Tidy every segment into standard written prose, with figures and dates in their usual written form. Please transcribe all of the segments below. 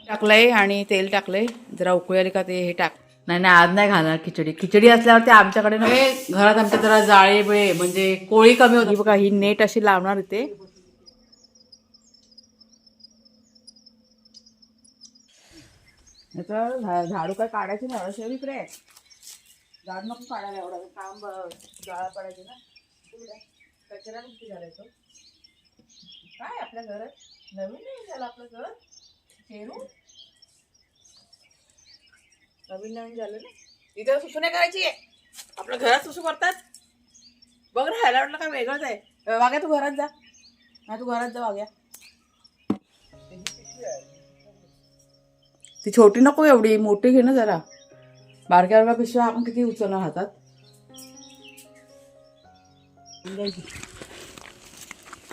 टाकलंय आणि तेल टाकलंय, जरा उकळी आली का ते हे टाक. नाही नाही, आज नाही घालणार खिचडी. खिचडी असल्यावर ते आमच्याकडे नव्हे, घरात आमच्या जरा जाळे बिळे म्हणजे कोळी कमी होती बघा. ही नेट अशी लावणार इथे. झाडू काय काढायची नाही शेव इकडे. झाड नको काढायला, एवढं काम जाळा पडायचे ना. कचरा कुठे घालायचो काय आपल्या घरात नवीन नाही झालं आपलं घर. शेरू नवीन नवीन झालं ना. इथे सुसू नाही करायची आहे. आपल्या घरात सुसू करतात बघ. राहायला वाटलं काय वेगळंच आहे. वाग्या तू घरात जा. नाही तू घरात जा वाग्या. ती छोटी नको, एवढी मोठी घे ना जरा. बारक्या बारक्या पिशव्या आपण किती उचलणार हातात.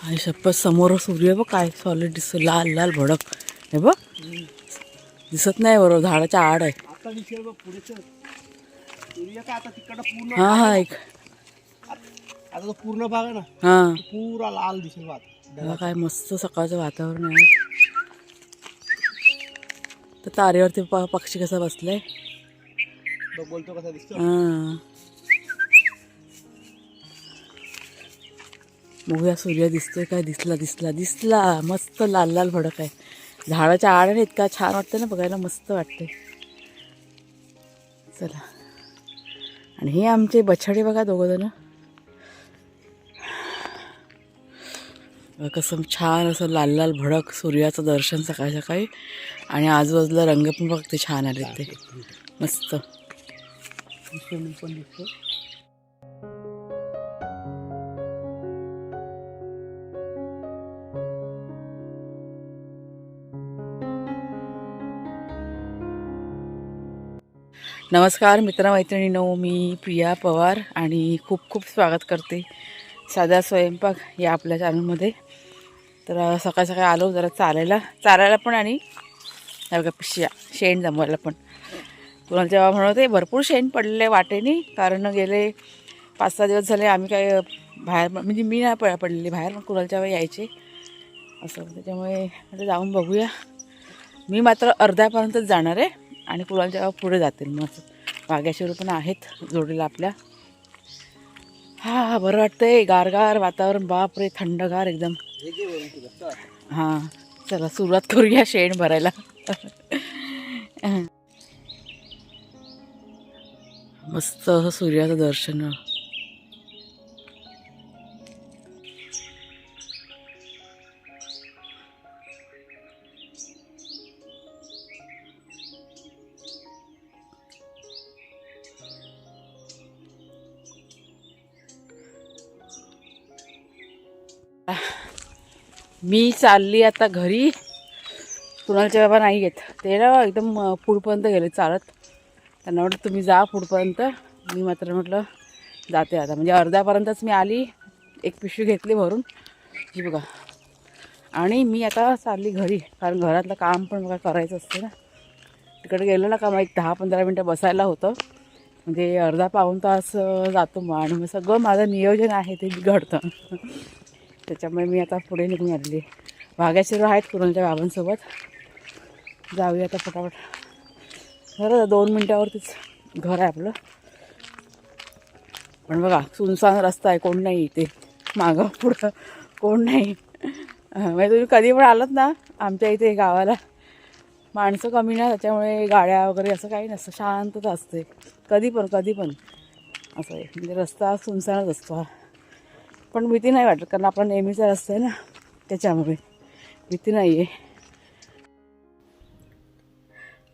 आई शपथ, समोर सूर्य बघ काय सॉलिड दिसतो, लाल लाल भडक. हे बघ दिसत नाही बरोबर, झाडाच्या आड आहे. हा हा, एक आता तो पूर्ण भाग आहे ना, हा पुरा लाल दिसेल. बघा काय मस्त सकाळचं वातावरण आहे. तर तारेवरती पक्षी कसा बसलाय. बोलतो कसा दिसतो. हा, बघूया सूर्य दिसतोय काय. दिसला दिसला दिसला. मस्त लाल लाल भडक आहे. झाडाच्या आडाने इतका छान वाटतं ना बघायला, मस्त वाटते. चला, आणि हे आमचे बछडे बघा दोघं जण. कसं छान असं लाल लाल भडक सूर्याचं दर्शन सकाळी सकाळी. आणि आजूबाजूला रंग पण बघते छान आले ते मस्त. पण दिसतो. नमस्कार मित्रमैत्रिणींनो, मी प्रिया पवार आणि खूप खूप स्वागत करते साधा स्वयंपाक या आपल्या चॅनलमध्ये. तर सकाळ सकाळी आलो जरा चालायला पण, आणि बघा पिशव्या शेण जमवायला पण. कुणाल जेव्हा म्हणत आहे भरपूर शेण पडलेले वाटेने, कारण गेले 5-6 दिवस झाले आम्ही काय बाहेर, म्हणजे मी नाही पडलेली बाहेर, पण कुणालच्या वेळी यायचे असं. त्याच्यामुळे आता जाऊन बघूया. मी मात्र अर्ध्यापर्यंतच जाणार आहे आणि कुणालच्या वेळा पुढे जातील. मग वाघ्याशिरू पण आहेत जोडीला आपल्या. हा बरं वाटतंय, गारगार वातावरण. बापरे, थंडगार एकदम. हां, चला सुरुवात करूया शेण भरायला. मस्त असं सूर्याचं दर्शन. मी चालली आता घरी. कुणालचे बाबा नाही येत, ते ना एकदम पुढपर्यंत गेले चालत. त्यांना म्हटलं तुम्ही जा पुढपर्यंत, मी मात्र म्हटलं जाते आता. म्हणजे अर्ध्यापर्यंतच मी आली. एक पिशवी घेतली भरून ही बघा, आणि मी आता चालली घरी. कारण घरातलं काम पण बघा करायचं असते ना. तिकडे गेलं ना का मग एक 10-15 मिनटं बसायला होतं, म्हणजे अर्धा-पाऊण तास जातो मग. आणि मग सगळं माझं नियोजन आहे ते बिघडतं. त्याच्यामुळे मी आता पुढे निघून आलेली. वाघ्याशिरू आहेत कुणालच्या बाबांसोबत. जाऊया आता फटाफट. बरं 2 मिनटावरतीच घर आहे आपलं. पण बघा सुनसान रस्ता आहे, कोण नाही इथे. मागं पुढं कोण नाही. म्हणजे तुम्ही कधी पण आलात ना आमच्या इथे गावाला, माणसं कमी ना, त्याच्यामुळे गाड्या वगैरे असं काही नसतं, शांतता असते कधी पण असं आहे. म्हणजे रस्ता सुनसानच असतो. पण भीती नाही वाटत, कारण आपला नेहमीचा रस्ता आहे ना, त्याच्यामुळे भीती नाही आहे.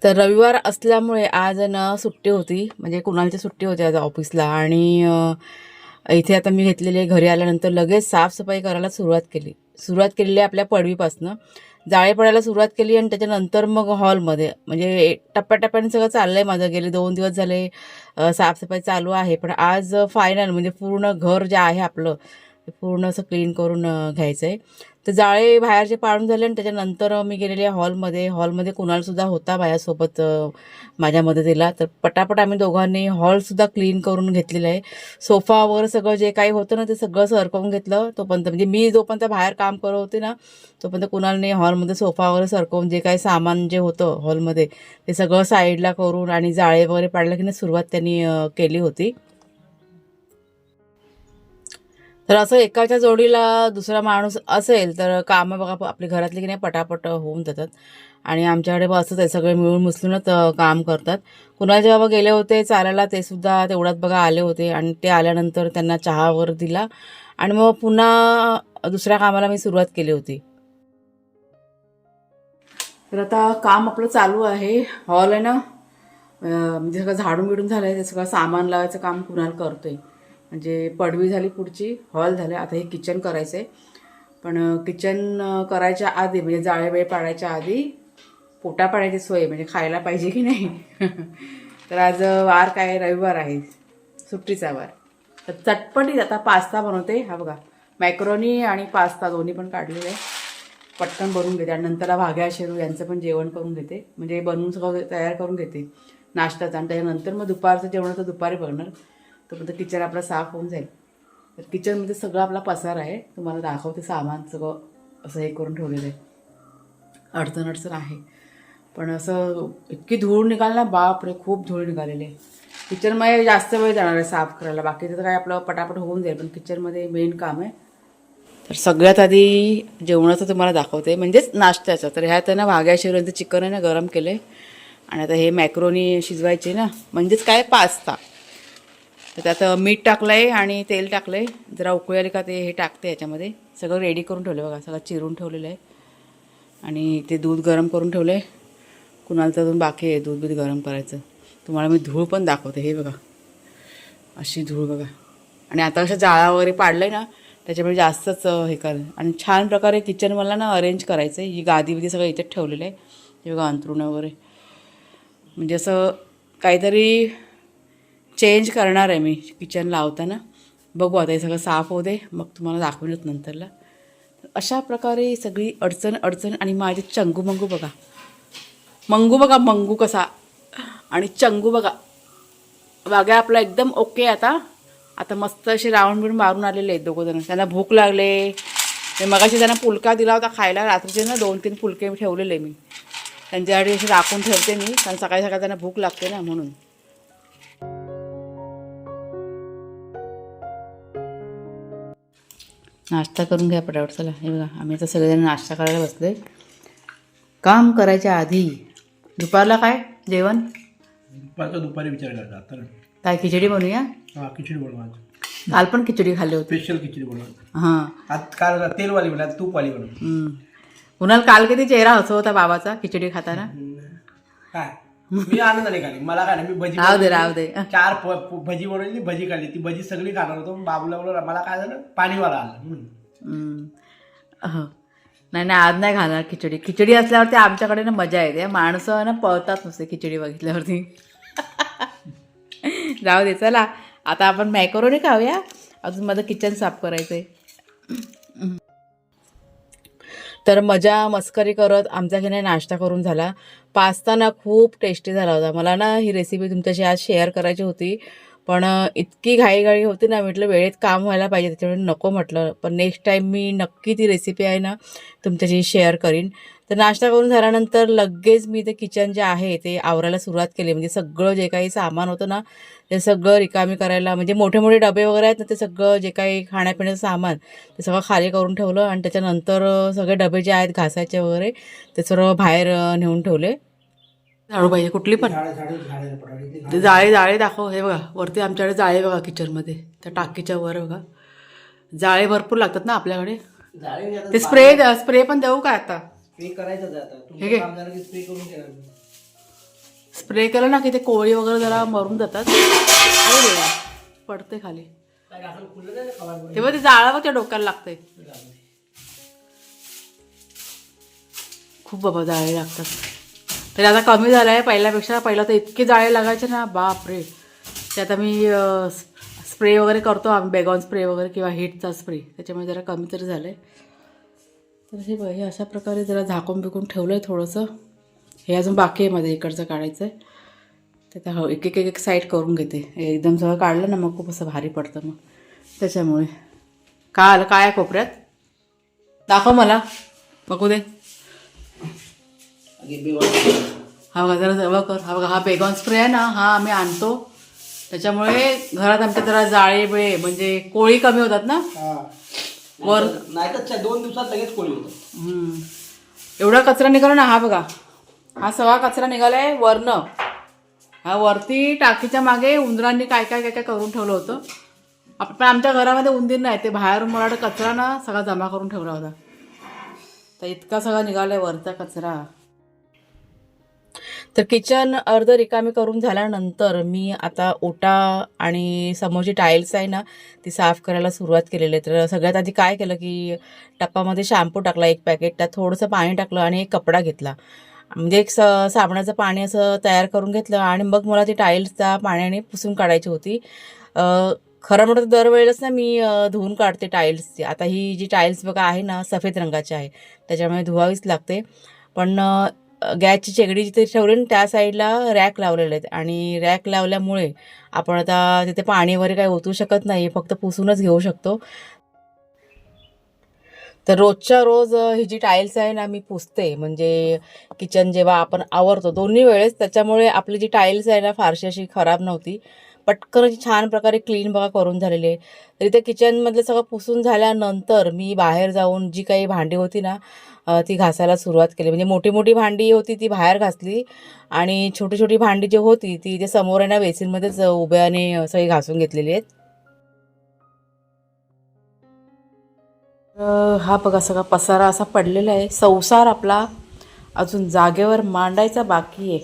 तर रविवार असल्यामुळे आज ना सुट्टी होती, म्हणजे कुणालची सुट्टी होती आज ऑफिसला. आणि इथे आता मी घेतलेले घरी आल्यानंतर लगेच साफसफाई करायला सुरुवात केलेली आहे. आपल्या पडवीपासनं जाळे पडायला सुरुवात केली, आणि त्याच्यानंतर मग हॉलमध्ये, म्हणजे टप्प्याटप्प्याने सगळं चाललं आहे माझं. गेले 2 दिवस झाले साफसफाई चालू आहे. पण आज फायनल म्हणजे पूर्ण घर जे आहे आपलं ते पूर्ण असं क्लीन करून घ्यायचं आहे. तर जाळे बाहेरचे पाडून झाले आणि त्याच्यानंतर मी गेलेले हॉलमध्ये कुणालसुद्धा होता माझ्यासोबत माझ्या मदतीला. तर पटापट आम्ही दोघांनी हॉलसुद्धा क्लीन करून घेतलेलं आहे. सोफावर सगळं जे काही होतं ना ते सगळं सरकवून घेतलं. तोपर्यंत म्हणजे मी जोपर्यंत बाहेर काम करत होते ना तोपर्यंत कुणालने हॉलमध्ये सोफावर सरकवून जे काही सामान जे होतं हॉलमध्ये ते सगळं साईडला करून आणि जाळे वगैरे पाडलं की नाही सुरुवात त्यांनी केली होती. तर असं एकाच्या जोडीला दुसरा माणूस असेल तर कामं बघा आपली घरातली की नाही पटापट होऊन जातात. आणि आमच्याकडे बघ असंच आहे, सगळे मिळून मिसळूनच काम करतात. कुणाचे बाबा गेले होते चालायला, ते सुद्धा तेवढ्यात बघा आले होते आणि ते आल्यानंतर त्यांना चहा वगैरे दिला आणि मग पुन्हा दुसऱ्या कामाला मी सुरुवात केली होती. तर आता काम आपलं चालू आहे. हॉल आहे ना म्हणजे सगळं झाडून बिडून झालं आहे, ते सगळं सामान लावायचं काम कुणाल करतोय. म्हणजे पडवी झाली पुढची, हॉल झालं, आता हे किचन करायचं आहे. पण किचन करायच्या आधी म्हणजे जाळे वेळ पाडायच्या आधी पोटा पाडायची सोय म्हणजे खायला पाहिजे की नाही. तर आज वार काय, रविवार आहे, सुट्टीचा वार. तर चटपटीत आता पास्ता बनवते. हा बघा मॅक्रोनी आणि पास्ता दोन्ही पण काढलेले आहे. पटकन बनवून घेते आणि नंतरला भाग्या शेरू यांचं पण जेवण करून घेते. म्हणजे बनवून सगळं तयार करून घेते नाश्त्याचं आणि त्याच्यानंतर मग दुपारचं जेवण तर दुपारी बघणार. तोपर्यंत किचन आपला साफ होऊन जाईल. तर किचनमध्ये सगळं आपला पसार आहे, तुम्हाला दाखवते. सामान सगळं असं हे करून ठेवलेलं आहे, अडचण आहे. पण असं इतकी धूळ निघाल ना, बापरे खूप धूळ निघालेली आहे. किचनमध्ये जास्त वेळ जाणार आहे साफ करायला, बाकीचं तर काय आपलं पटापट होऊन जाईल, पण किचनमध्ये मेन काम आहे. तर सगळ्यात आधी जेवणाचं तुम्हाला दाखवते, म्हणजेच नाश्त्याचं. तर ह्यात आहे ना भाग्या शिवरांचं चिकन आहे ना गरम केलं आहे आणि आता हे मॅक्रोनी शिजवायचे ना, म्हणजेच काय पास्ता. तर त्यात मीठ टाकलं आहे आणि तेल टाकलं आहे. जरा उकळी आली का ते हे टाकते याच्यामध्ये. सगळं रेडी करून ठेवलं बघा, सगळं चिरून ठेवलेलं आहे आणि ते दूध गरम करून ठेवलं आहे. कुणाला अजून बाकी आहे दूध बीध गरम करायचं. तुम्हाला मी धूळ पण दाखवते. हे बघा अशी धूळ बघा. आणि आता कसं जाळा वगैरे पाडलं आहे ना त्याच्यामुळे जास्तच हे करेल. आणि छान प्रकारे किचन मला ना अरेंज करायचं आहे. ही गादी बिदी सगळं इथेच ठेवलेलं आहे. हे बघा अंथरुणं वगैरे, म्हणजे असं काहीतरी चेंज करणार आहे मी किचन लावताना. बघू आता हे सगळं साफ होऊ दे, मग तुम्हाला दाखवेनच नंतरला. अशा प्रकारे सगळी अडचण आणि माझे चंगू मंगू बघा. मंगू कसा आणि चंगू बघा. वाघ्या आपला एकदम ओके. आता मस्त असे राऊंड बिऊंड मारून आलेले आहेत दोघं जण. त्यांना भूक लागले. ते मगाशी त्यांना पुलका दिला होता खायला रात्रीचे ना, 2-3 पुलके ठेवलेले मी त्यांच्यासाठी. असे राखून ठेवते मी, कारण सकाळी सकाळी त्यांना भूक लागते ना म्हणून. नाश्ता करून घ्या पटापट. चला हे बघा आम्ही आता सगळेजण नाश्ता करायला बसले. काम करायच्या आधी दुपारला काय जेवण, दुपारी विचार करता आता काय खिचडी बनवूया. हा खिचडी बनवायचं. काल पण खिचडी खाल्ली होती. स्पेशल खिचडी बनवायचं. हां आज काल तेलवाली बनवा, तूपवाली बनवा. कुणाल काल किती चेहरा हसत होता बाबाचा खिचडी खाताना. काय मी आनंदाने खाली, मला काय नाही, मी भजी राहू दे 4 भजी बनवली, भजी खाल्ली. ती भजी सगळी खाणार होतो. बाबूला बोलला, मला काय झालं पाणीवाला आलं. नाही आज नाही खाणार खिचडी. खिचडी असल्यावरती आमच्याकडे ना मजा येते. माणसं ना पळतात नुसते खिचडी बघितल्यावरती. जाऊ दे. चला आता आपण मॅकरोनी खाऊया. अजून माझं किचन साफ करायचं आहे. तर मजा मस्करी करत आमचा की नाही नाश्ता करून झाला. पास्ता ना खूप टेस्टी झाला होता. मला ना ही रेसिपी तुमच्याशी आज शेअर करायची होती, पण इतकी घाईघाई होती ना, म्हटलं वेळेत काम व्हायला पाहिजे, त्याच्यामुळे नको म्हटलं. पण नेक्स्ट टाईम मी नक्की ती रेसिपी आहे ना तुमच्याशी शेअर करीन. तर नाश्ता करून झाल्यानंतर लगेच मी ते किचन जे आहे ते आवरायला सुरुवात केली. म्हणजे सगळं जे काही सामान होतं ना ते सगळं रिकामी करायला, म्हणजे मोठे मोठे डबे वगैरे आहेत ना ते सगळं जे काही खाण्यापिण्याचं सामान ते सगळं खाली करून ठेवलं. आणि त्याच्यानंतर सगळे डबे जे आहेत घासायचे वगैरे ते सर्व बाहेर नेऊन ठेवले. झाडू पाहिजे कुठली पण. ते जाळे दाखव. हे बघा वरती आमच्याकडे जाळे बघा किचनमध्ये, त्या टाकीच्या वर बघा जाळे भरपूर लागतात ना आपल्याकडे. ते स्प्रे पण देऊ का आता. स्प्रे केलं ना की ते कोळी वगैरे जरा मरून जातात. पडते खाली तेव्हा ते जाळं बघ त्या डोक्याला लागतंय. खूप बाबा जाळे लागतात. तरी आता कमी झालं आहे पहिल्यापेक्षा. पहिला तर इतके जाळे लागायचे ना बापरे. ते आता मी स्प्रे वगैरे करतो आम्ही, बेगॉन स्प्रे वगैरे किंवा हीटचा स्प्रे, त्याच्यामुळे जरा कमी तरी झालं आहे. तर हे बघ, हे अशा प्रकारे जरा झाकून बिकून ठेवलं आहे थोडंसं. हे अजून बाकी आहे मध्ये इकडचं काढायचं आहे. तर त्या एक एक एक साईड करून घेते. एकदम सगळं काढलं ना मग खूप असं भारी पडतं मग, त्याच्यामुळे. काय आलं, काय आहे कोपऱ्यात? दाखव मला, बघू दे. हा बघा, जरा जवळ कर. हा बघा, हा बेगॉन स्प्रे आहे ना, हा आम्ही आणतो. त्याच्यामुळे घरात आमच्या जरा जाळे बिळे म्हणजे कोळी कमी होतात ना. वर नाही तर 2 दिवसात लगेच कोळी होतं. एवढा कचरा निघाला ना. हा बघा, हा सगळा कचरा निघालाय वरनं. हा वरती टाकीच्या मागे उंदरांनी काय काय काय काय करून ठेवलं होतं. पण आमच्या घरामध्ये उंदीर नाही, ते बाहेरून मला वाटतं कचरा ना सगळा जमा करून ठेवला होता. तर इतका सगळा निघालाय वरचा कचरा. तर किचन अर्ध रिकामी करून झाल्यानंतर मी आता ओटा आणि समोरची टाईल्स आहे ना ती साफ करायला सुरुवात केलेली आहे. तर सगळ्यात आधी काय केलं की टप्पामध्ये शॅम्पू टाकला 1 पॅकेट, त्यात थोडंसं पाणी टाकलं आणि एक कपडा घेतला. म्हणजे एक साबणाचं पाणी असं तयार करून घेतलं आणि मग मला ती टाईल्स त्या पाण्याने पुसून काढायची होती. खरं म्हणतं दरवेळेस ना मी धुवून काढते टाईल्सची. आता ही जी टाईल्स बघा आहे ना सफेद रंगाची आहे, त्याच्यामुळे धुवावीच लागते. पण गॅसची शेगडी जिथे ठेवली ना त्या साईडला रॅक लावलेले आहेत आणि रॅक लावल्यामुळे आपण आता तिथे पाणी वगैरे काही ओतू शकत नाही, फक्त पुसूनच घेऊ शकतो. तर रोजच्या रोज ही जी टाईल्स आहे ना मी पुसते, म्हणजे किचन जेव्हा आपण आवरतो दोन्ही वेळेस, त्याच्यामुळे आपली जी टाईल्स आहे ना फारशी अशी खराब नव्हती. पटकन अशी छान प्रकारे क्लीन बघा करून झालेली आहे. तर इथे किचनमधलं सगळं पुसून झाल्यानंतर मी बाहेर जाऊन जी काही भांडी होती ना ती घासायला सुरुवात केली. म्हणजे मोठी मोठी भांडी होती ती बाहेर घासली आणि छोटी छोटी भांडी जी होती ती इथे समोर आहे ना बेसिनमध्येच उभ्याने सगळी घासून घेतलेली आहेत. हा बघा सगळा पसारा असा पडलेला आहे. संसार आपला अजून जागेवर मांडायचा बाकी आहे.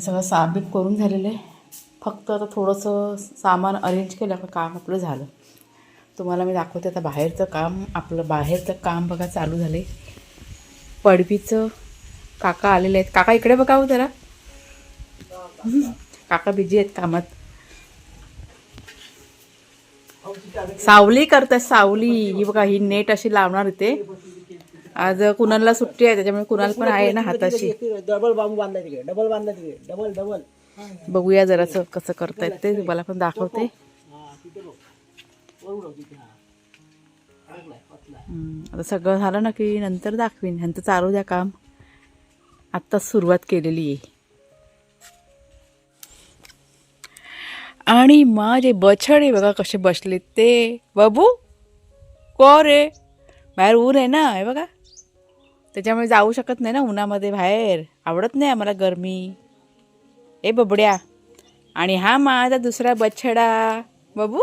सगळं साबित करून झालेलं आहे. फक्त आता थोडंसं सामान अरेंज केलं का काम आपलं झालं. तुम्हाला मी दाखवते आता बाहेरचं काम. आपलं बाहेरचं काम बघा चालू झाले. पडवीचं काका आलेले आहेत. काका इकडे बघा हो जरा. काका बिझी आहेत कामात. सावली करतात, सावली. ही बघा ही नेट अशी लावणार इथे. आज कुणालला सुट्टी आहे त्याच्यामुळे कुणाल पण आहे ना हाताशी. डबल बांबू बांधला तिकडे, डबल बांधला तिकडे, डबल डबल. बघूया जरासं कसं करतायत ते, तुम्हाला पण दाखवते. आता सगळं झालं ना की नंतर दाखवीन. ह्यांचं चालू द्या काम, आत्ताच सुरुवात केलेली आहे. आणि माझे बछडे बघा कसे बसले ते. बाबू को रे, बाहेर ऊन आहे ना हे बघा, त्याच्यामुळे जाऊ शकत नाही ना उन्हामध्ये बाहेर. आवडत नाही आम्हाला गरमी. ए बबड्या. आणि हा माझा दुसरा बछडा बाबू.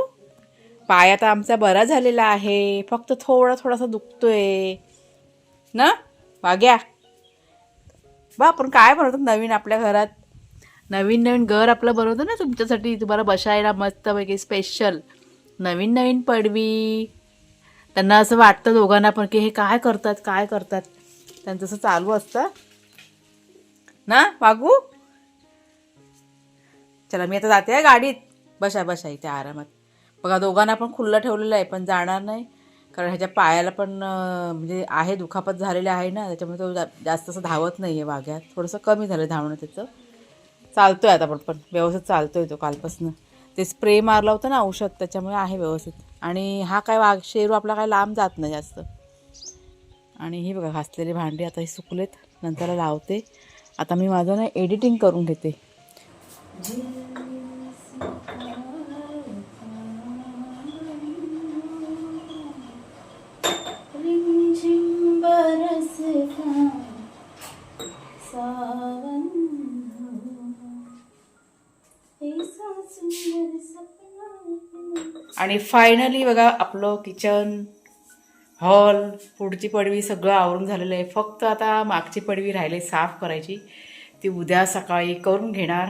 पाय आता आमचा बरा झालेला आहे, फक्त थोडासा दुखतोय ना. वाग्या बा, आपण काय बनवतो नवीन आपल्या घरात. नवीन नवीन घर आपलं बनवतो ना तुमच्यासाठी, तुम्हाला बसायला मस्तपैकी स्पेशल नवीन नवीन पडवी. त्यांना असं वाटतं दोघांना पण की हे काय करतात काय करतात, त्यांचं असं चालू असतं ना. वागू चला, मी आता जाते गाडीत. बसा बसा इथे आरामात. बघा दोघांना पण खुल्लं ठेवलेलं आहे, पण जाणार नाही कारण ह्याच्या पायाला पण म्हणजे आहे दुखापत झालेली आहे ना, त्याच्यामुळे तो जास्त असं धावत नाही आहे. वाघ्यात थोडंसं कमी झालं धावणं त्याचं. चालतो आहे आता पण व्यवस्थित चालतो आहे तो कालपासून. ते स्प्रे मारला होता ना औषध, त्याच्यामुळे आहे व्यवस्थित. आणि हा काय शेरू आपला काय लांब जात नाही जास्त. आणि ही बघा घासलेली भांडी आता ही सुकलेत, नंतर लावते. आता मी माझं ना एडिटिंग करून घेते. आणि फायनली बघा आपलं किचन हॉल पुढची पडवी सगळं आवरून झालेलं आहे. फक्त आता मागची पडवी राहिली साफ करायची, ती उद्या सकाळी करून घेणार.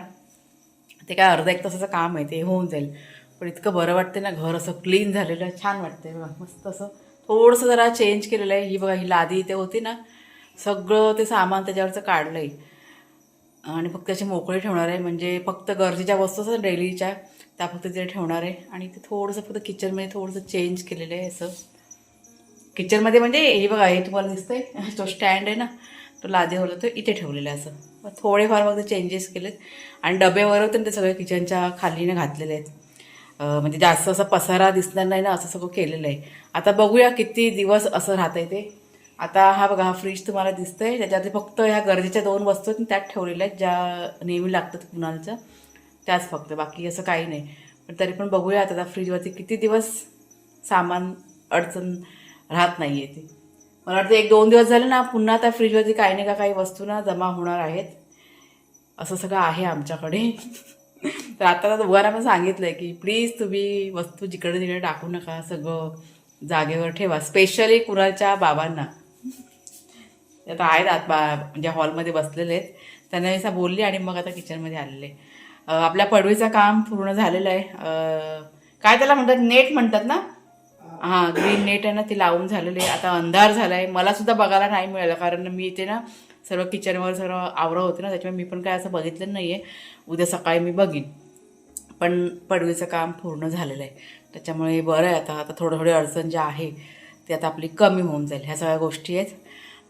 ते काय अर्धा 1 तासाचं काम आहे, ते होऊन जाईल. पण इतकं बरं वाटते ना, घर असं क्लीन झालेलं आहे, छान वाटतंय बघा. मस्त असं थोडंसं जरा चेंज केलेलं आहे. ही बघा ही लादी इथे होती ना, सगळं ते सामान त्याच्यावरचं काढलं आहे आणि फक्त असे मोकळे ठेवणार आहे. म्हणजे फक्त गरजेच्या वस्तू असतात डेलीच्या त्या फक्त तिथे ठेवणार आहे. आणि ते थोडंसं फक्त किचनमध्ये थोडंसं चेंज केलेलं आहे असं. किचनमध्ये म्हणजे हे बघा, हे तुम्हाला दिसतंय तो स्टँड आहे ना, तो लादीवर तो इथे ठेवलेला आहे. असं थोडेफार फक्त चेंजेस केलेत आणि डबे वगैरे होते ना, ते सगळे किचनच्या खालीने घातलेले आहेत. म्हणजे जास्त असं पसारा दिसणार नाही ना, असं सगळं केलेलं आहे. आता बघूया किती दिवस असं राहतंय ते. आता हा बघा, हा फ्रीज तुम्हाला दिसतंय, त्याच्यात फक्त ह्या गरजेच्या 2 वस्तू आहेत त्यात ठेवलेल्या आहेत, ज्या नेहमी लागतात कुणालच्या, त्याच फक्त, बाकी असं काही नाही. पण तरी पण बघूया आता फ्रीजवरती किती दिवस सामान अडचण राहत नाही आहे ती. मला वाटतं 1-2 दिवस झाले ना, पुन्हा त्या फ्रीजवरती काही नाही का काही वस्तू ना जमा होणार आहेत. असं सगळं आहे आमच्याकडे. तर आता दोघांना पण सांगितलं आहे की प्लीज तुम्ही वस्तू जिकडे तिकडे टाकू नका, सगळं जागेवर ठेवा. स्पेशली कुणालच्या बाबांना, आता आहेत आत म्हणजे हॉलमध्ये बसलेले आहेत, त्यांना मी असं बोलली आणि मग आता किचनमध्ये आलेले. आपल्या पडवीचं काम पूर्ण झालेलं आहे. काय त्याला म्हणतात, नेट म्हणतात ना, हां, ग्रीन नेट आहे ना, ती लावून झालेली आहे. आता अंधार झाला आहे, मला सुद्धा बघायला नाही मिळालं, कारण मी इथे ना सर्व किचनवर सर्व आवरा होते ना, त्याच्यामुळे मी पण काय असं बघितलं नाही आहे. उद्या सकाळी मी बघीन. पण पडवीचं काम पूर्ण झालेलं आहे, त्याच्यामुळे बरं आहे. आता थोडी अडचण जी आहे ती आता आपली कमी होऊन जाईल. ह्या सगळ्या गोष्टी आहेत.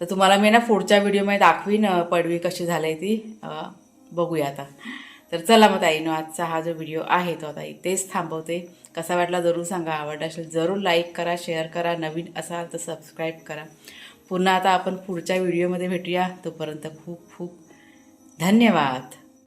तर तुम्हाला मी ना पुढच्या व्हिडिओमध्ये दाखवीन पडवी कशी झाली आहे ती. बघूया आता. तर चला मग ताईनो, आजचा हा जो व्हिडिओ आहे तो आता इथेच थांबवते. कसा वाटला जरूर सांगा. आवडला असेल जरूर लाईक करा, शेअर करा. नवीन असाल तर सबस्क्राईब करा. पुन्हा आता आपण पुढच्या व्हिडिओमध्ये भेटूया. तोपर्यंत खूप खूप धन्यवाद.